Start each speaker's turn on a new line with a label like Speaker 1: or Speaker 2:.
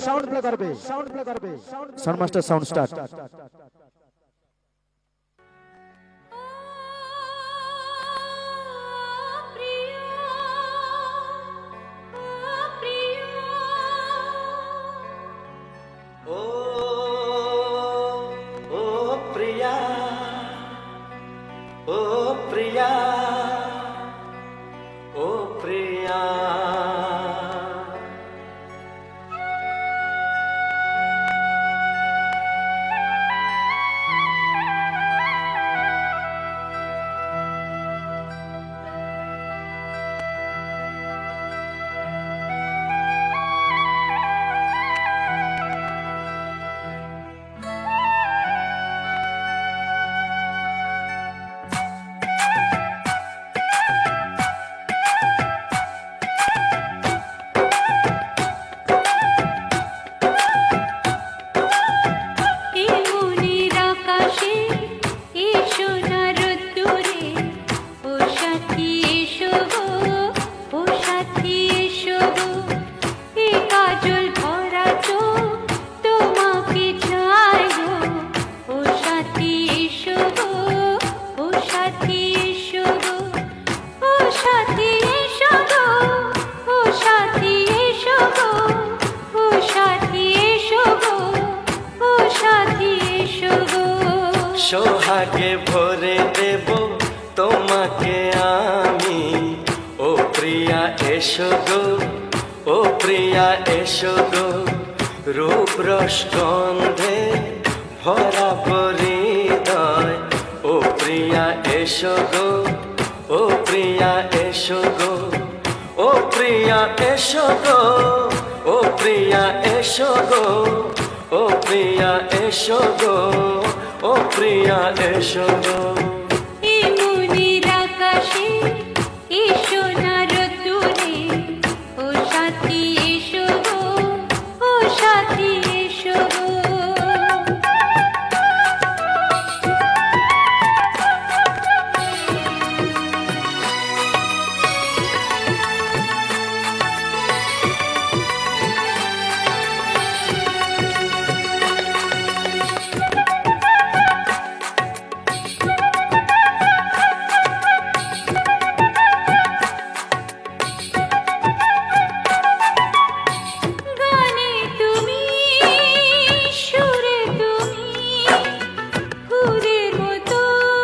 Speaker 1: Sound play করবে sound master sound start.
Speaker 2: সোহাগে ভরে দেব তোমাকে আমি, ও প্রিয়া এসো গো, ও প্রিয়া এসো গো। রূপ রস গন্ধে ভরা হৃদয়, ও প্রিয়া এসো গো, ও প্রিয়া এসো গো, ও প্রিয়া এসো গো, ও প্রিয়া এসো গো, ও প্রিয়া এসো গো, ও প্রিয়া এসো গো।